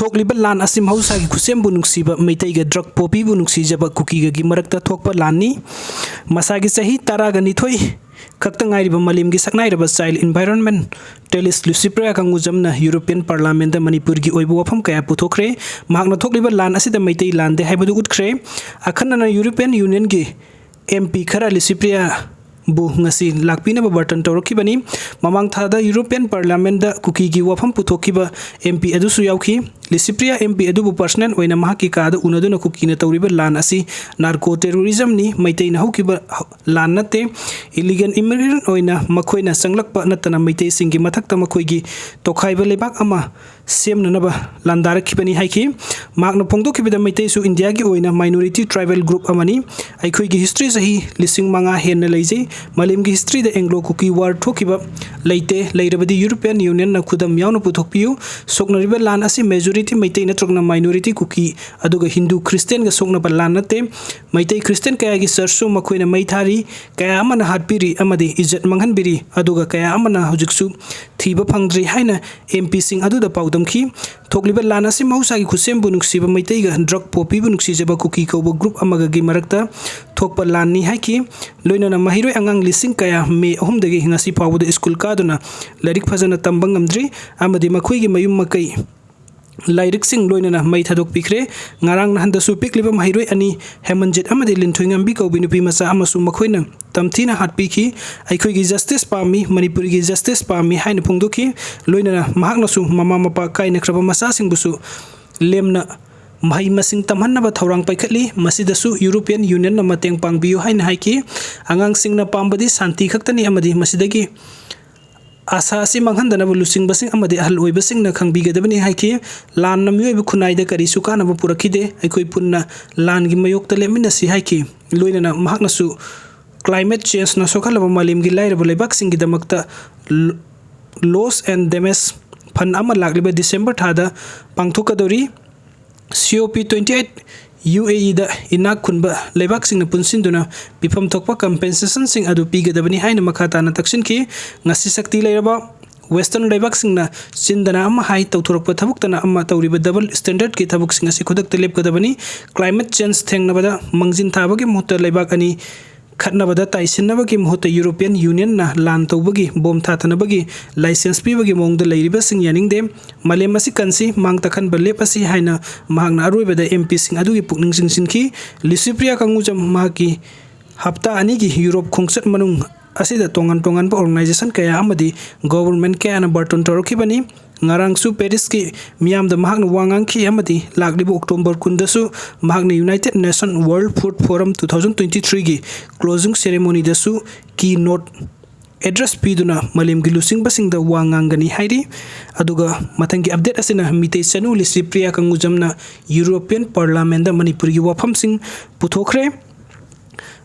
Thokliba Lan Asi Mahousagi Khutsembu Nungcjaba Meiteiga Poppybu Nungcjaba Kukigi Marakta Thokpa Lani Masagi Sahi Taraga Nithoi Kaktangairiba Malimgi Saknairaba Child Environment Telis Lucipria Kanguzamna European Parliament Manipurgi Oibu Wafam Kaya Puthokre Magna Thokliba Lan Asi Meitei Lande Haibadu Utkre Akhanana European Union gi MP Khara Lucipria Bu ngasi lakpina ba bartan tawrokibani mamang thada European Parliament da Kukigi wafam puthokiba MP adu su yauki Lucipria MP adu bu personal oina mahaki ka da unaduna Kukina tawriba Lan Asi narco terrorism ni Meitei na hokiba lan nate illegal immigrant oina makoina sanglakpa natana Meitei singi mathakta makoigi tokhaiba lebak ama semna naba landar kibani haiki magna pongdo kibida Meitei su India gi oina minority tribal group amani aikhoi gi history sahi lising manga hen leije Malimgi history the Anglo-Kuki war Thokiba Leite Lairabadi European Union na Kudam Yauna Puthokpiu Soknariba Lan Asi majority Meitei natrokna minority Kuki aduga Hindu Christian ga soknaba lan nate Meitei Christian kaya gi sarsu makoina maithari kaya amana hatpiri amadi izzat manghanbiri aduga kaya amana hujiksu thiba phangdri haina MP sing aduda paudamki Thokliba Lan Asi Mahousagi Khutsembu Nungcjaba Meiteiga Poppybu Nungcjaba Kukigi kauba group amaga gi marakta Thokpa Lani haiki loinana mahiroi angang lising kaya me ahumdagi ngasi pawuda school kaduna lairik phajana tamba ngamdri amadi makhoigi mayum makai lairik sing loinana mai thadok pikre ngarang nahanda su pikliba mahiroi ani hemanjet amadi linthoingam bi kaubi nupi masa amasu makhoina tamthina hatpiki aikhoigi justice pami manipur gi justice pami haina phungdoki loinana mahakna su mama mapa kaina khraba masa sing busu lemna Mahai masing tamhan ba thorang paikhatli masidasu European Union na mateng pangbiu haina haiki angang sing na pambadi santi khaktani amadi masidagi asa asi manghandana bu lusing basing amadi ahal oi basing na khangbigadabani haiki lan namyoi bu khunaida kari sukana bu purakhide aikoi punna lan gi mayokta lemina si haiki loinana mahakna su climate change na sokhalaba malim gi lairaba lebak sing gi damakta loss and damage fan ama lagliba December thada pangthokadori COP28 UAE da inak kunba lebak sing na punsinduna bifam thokpa compensation sing adu pigadabani haina makhata na taksin ki ngasi sakti leiraba western lebak sing na sindana ama hai tawthurpa thabuktana ama tawriba double standard ki thabuk sing asi khodak telep kadabani climate change thengna bada mangjin thabagi muhta lebak ani khatnabada taisinabagi muhta European Union na lan tawbagi bom thathanabagi license pibagi mongda leiriba sing yaningde malem asi kansi mangta khan balep asi haina mahangna aroibada MP sing adugi pukning sing sinki Lucipria kangujam mahaki hapta ani gi Europe khongset manung asida tongan pa organization kaya amadi government kaya na barton torokibani ngarang su Paris ki miam da mahakna wangang ki amadi laglibu October kundasu mahakna United Nation World Food Forum 2023 gi closing ceremony dasu keynote address piduna malim gi lusing basing da wangang gani hairi aduga matangi update asina Meitei sanu Lucipria kangujamna European Parliament da Manipur gi wafam sing puthokre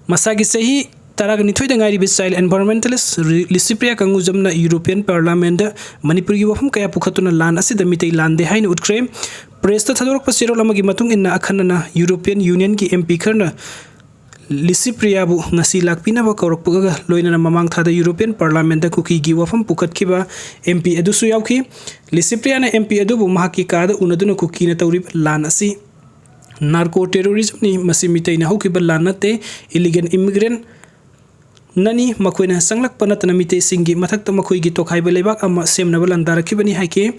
masagi sahi Taragani Thoi Dangai Child Environmentalist Lucipria Kangujamna European Parliament Manipur gi wafam kaya pukhatuna Lan Asi da Meitei lande haina utkre presta thadorok pasiro lamagi matung inna akhanana European Union gi MP kharna Lucipria bu ngasi lakpina ba korok puga loinana mamang thada European Parliament da Kukigi wafam pukhatkiba MP adusu yauki Lucipria na MP adu bu mahaki kada unaduna Kukina tawrib Lan Asi narco terrorism ni masi Meitei na hokiba lan nate illegal immigrant Nani makoina sanglak panatana Meitei singi mathakta makoigi tokhaiba lebak ama semna balandara kibani haike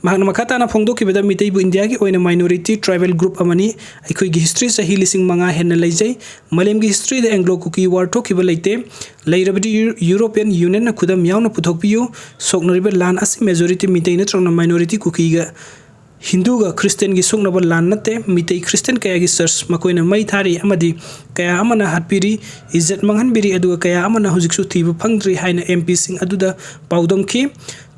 mahakna makhata na phongdo kibada Meitei bu India gi oina minority tribal group amani aikoi gi history sahi lising manga henna leijai malem gi history the Anglo-Kuki war thokiba leite leirabadi European Union na khudam yauna puthokpiu soknariba Lan Asi majority Meitei na trona minority Kukiga Hindu ga Christian gi soknaba lan nate Meitei Christian kaya gi church makoina mai thari amadi kaya amana hatpiri izzat manghanbiri aduga kaya amana hujiksu thiba phangdri haina MP sing aduda paudamki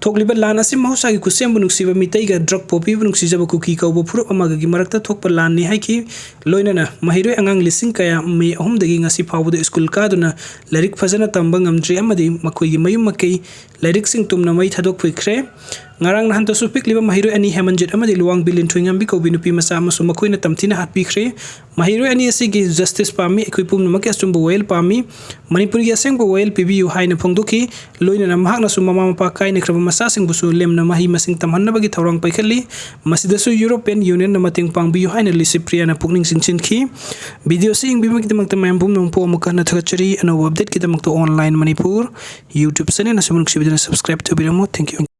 Thokliba Lan Asi Mahousagi Khutsembu Nungcjaba Meiteiga Poppybu Nungcjaba Kukigi kauba phurup amaga gi marakta Thokpa Lani haiki loinana mahiroi angang lising kaya me ahumdagi ngasi phawuda school kaduna lairik phajana tamba ngamdri amadi makoigi mayum makai lairik sing tumna mai thadok phikre ngarang nahan to supik liba mahiroi ani hemanjit amadi luang bilin thuingam bi kobi nupi masa amasu makoina tamtina hatpi khre mahiroi ani asigi justice pami ekoi pum namak asumbu wel pami manipur gi asengbo wel pibi yu haina phongdoki loina na mahak na su mama mapa kai ne khraba masa sing busu lemna mahi masing tamhanna bagi thorang paikhali masidasu European Union na mating pangbi yu haina lisipria na pukning singchin khi video sing bi makidamang tamam bum nong po mukha na thakachari ano update kidamang to online Manipur YouTube channel na sumun subscribe to biramo. Thank you.